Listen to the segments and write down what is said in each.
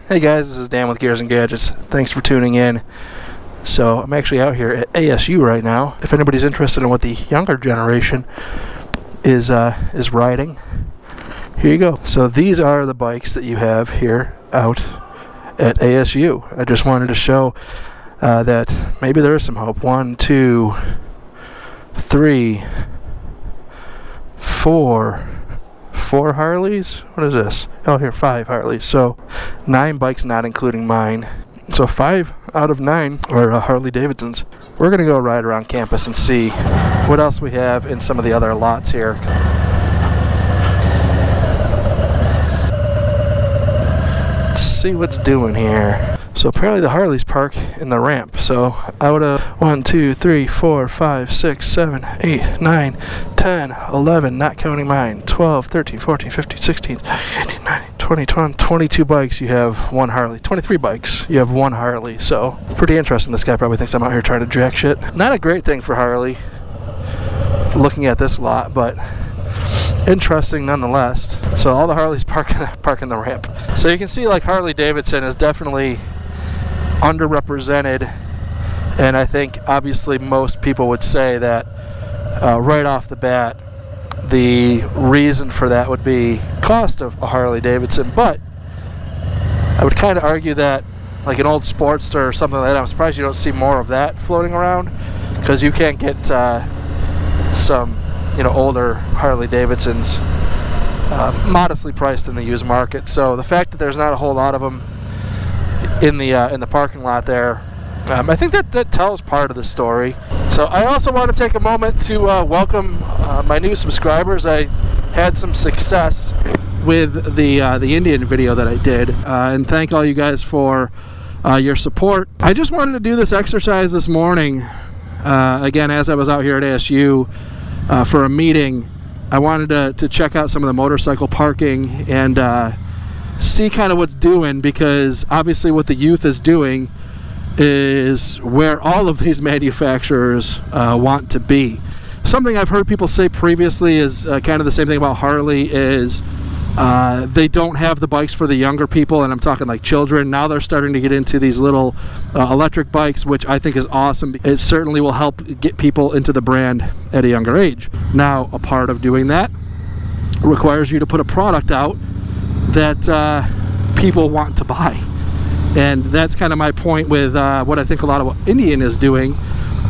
Hey guys, this is Dan with Gears and Gadgets. Thanks for tuning in. So I'm actually out here at ASU right now. If anybody's interested in what the younger generation is riding, here you go. So these are the bikes that you have here out at ASU. I just wanted to show that maybe there is some hope. 1, 2, 3, 4 Harleys? What is this? Oh, here, 5 Harleys. So 9 bikes, not including mine. So 5 out of 9 are Harley Davidsons. We're going to go ride around campus and see what else we have in some of the other lots here. Let's see what's doing here. So apparently the Harleys park in the ramp. So out of 1, 2, 3, 4, 5, 6, 7, 8, 9, 10, 11, not counting mine, 12, 13, 14, 15, 16, 18, 19, 20, 21, 22 bikes, you have 1 Harley. 23 bikes, you have 1 Harley. So pretty interesting. This guy probably thinks I'm out here trying to jack shit. Not a great thing for Harley, looking at this lot, but interesting nonetheless. So all the Harleys park in the ramp. So you can see like Harley Davidson is definitely underrepresented, and I think obviously most people would say that right off the bat the reason for that would be cost of a Harley Davidson, but I would kind of argue that like an old Sportster or something like that, I'm surprised you don't see more of that floating around, because you can't get some older Harley Davidsons modestly priced in the used market. So the fact that there's not a whole lot of them in the parking lot there, I think that tells part of the story. So I also want to take a moment to welcome my new subscribers. I had some success with the Indian video that I did, and thank all you guys for your support. I just wanted to do this exercise this morning, again, as I was out here at ASU for a meeting. I wanted to check out some of the motorcycle parking and see kind of what's doing, because obviously what the youth is doing is where all of these manufacturers want to be. Something I've heard people say previously is kind of the same thing about Harley, is they don't have the bikes for the younger people, and I'm talking like children. Now they're starting to get into these little electric bikes, which I think is awesome. It certainly will help get people into the brand at a younger age. Now, a part of doing that requires you to put a product out that people want to buy, and that's kind of my point with what I think a lot of what Indian is doing,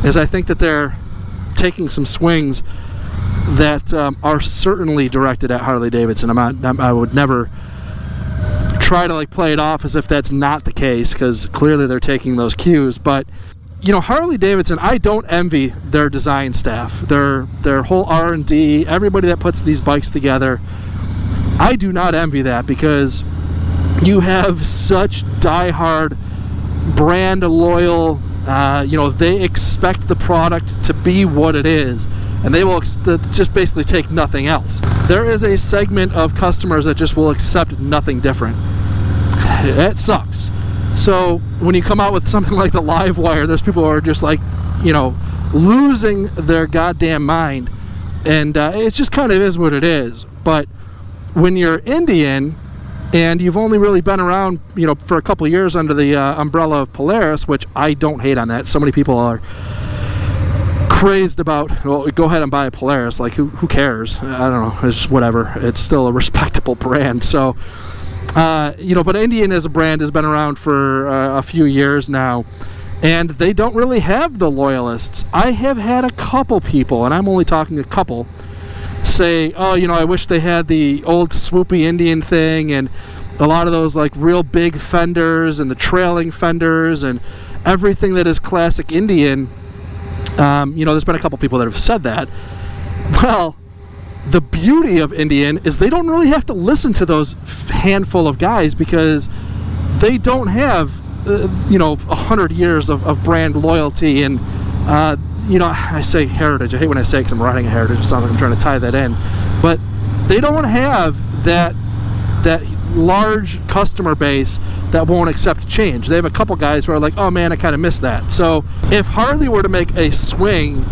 is I think that they're taking some swings that are certainly directed at Harley Davidson. I would never try to like play it off as if that's not the case, because clearly they're taking those cues. But Harley Davidson, I don't envy their design staff, their whole R&D, everybody that puts these bikes together. I do not envy that, because you have such die-hard, brand loyal, they expect the product to be what it is, and they will just basically take nothing else. There is a segment of customers that just will accept nothing different. It sucks. So when you come out with something like the Live Wire, there's people who are just like, losing their goddamn mind, and it just kind of is what it is. But when you're Indian and you've only really been around, for a couple of years under the umbrella of Polaris, which I don't hate on that. So many people are crazed about, well, go ahead and buy a Polaris. Like, who cares? I don't know. It's just whatever. It's still a respectable brand. So, but Indian as a brand has been around for a few years now, and they don't really have the loyalists. I have had a couple people, and I'm only talking a couple, say, oh, I wish they had the old swoopy Indian thing, and a lot of those like real big fenders and the trailing fenders and everything that is classic Indian. There's been a couple people that have said that. Well, the beauty of Indian is they don't really have to listen to those handful of guys, because they don't have 100 years of brand loyalty and I say heritage. I hate when I say it because I'm riding a heritage. It sounds like I'm trying to tie that in. But they don't have that large customer base that won't accept change. They have a couple guys who are like, oh man, I kind of miss that. So if Harley were to make a swing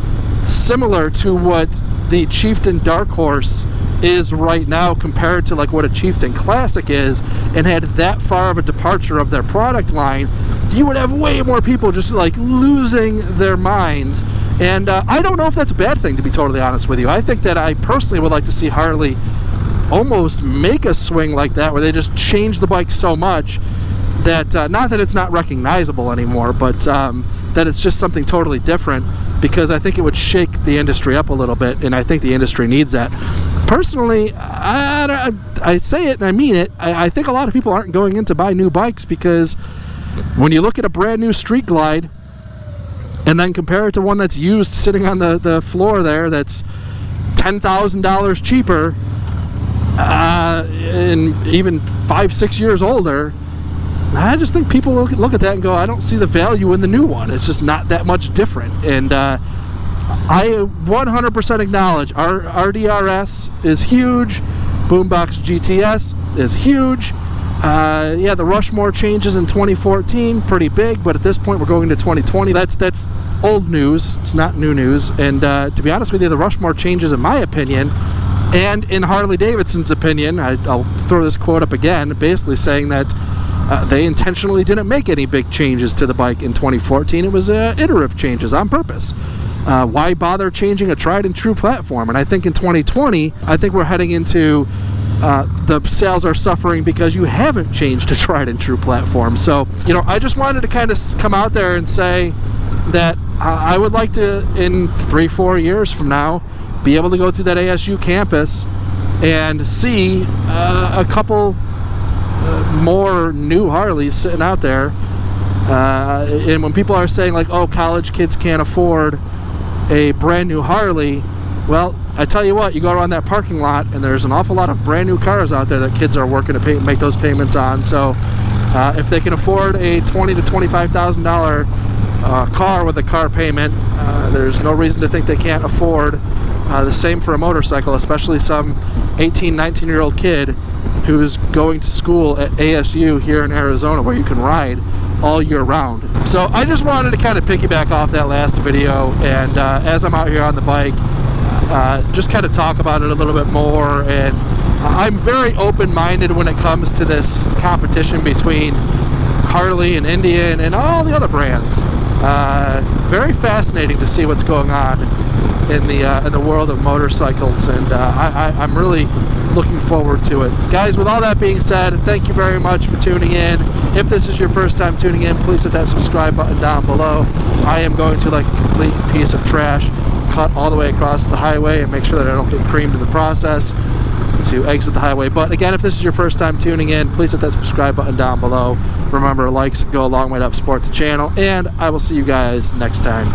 similar to what the Chieftain Dark Horse is right now compared to like what a Chieftain Classic is, and had that far of a departure of their product line, you would have way more people just like losing their minds. And I don't know if that's a bad thing, to be totally honest with you. I think that I personally would like to see Harley almost make a swing like that, where they just change the bike so much that not that it's not recognizable anymore, but that it's just something totally different, because I think it would shake the industry up a little bit, and I think the industry needs that. Personally, I say it and I mean it, I think a lot of people aren't going in to buy new bikes, because when you look at a brand new Street Glide and then compare it to one that's used sitting on the floor there that's $10,000 cheaper and even 5-6 years older, I just think people look at that and go, I don't see the value in the new one. It's just not that much different. And I 100% acknowledge our RDRS is huge, Boombox GTS is huge. Yeah, the Rushmore changes in 2014, pretty big, but at this point we're going into 2020. That's old news. It's not new news. And to be honest with you, the Rushmore changes, in my opinion, and in Harley Davidson's opinion, I'll throw this quote up again, basically saying that they intentionally didn't make any big changes to the bike in 2014. It was iterative changes on purpose. Why bother changing a tried and true platform? And I think in 2020, I think we're heading into the sales are suffering because you haven't changed a tried and true platform. So, you know, I just wanted to kind of come out there and say that I would like to, in 3-4 years from now, be able to go through that ASU campus and see a couple more new Harleys sitting out there. And when people are saying like, oh, college kids can't afford a brand new Harley, well, I tell you what, you go around that parking lot and there's an awful lot of brand new cars out there that kids are working to make those payments on. So if they can afford a $20,000 to $25,000 car with a car payment, there's no reason to think they can't afford the same for a motorcycle, especially some 18, 19-year-old kid who's going to school at ASU here in Arizona, where you can ride all year round. So I just wanted to kind of piggyback off that last video, and as I'm out here on the bike, just kind of talk about it a little bit more. And I'm very open-minded when it comes to this competition between Harley and Indian and all the other brands. Very fascinating to see what's going on in the world of motorcycles, and I'm really looking forward to it. Guys, with all that being said, thank you very much for tuning in. If this is your first time tuning in, please hit that subscribe button down below. I am going to, like a complete piece of trash, cut all the way across the highway and make sure that I don't get creamed in the process to exit the highway. But again, if this is your first time tuning in, please hit that subscribe button down below. Remember, likes go a long way to help support the channel, and I will see you guys next time.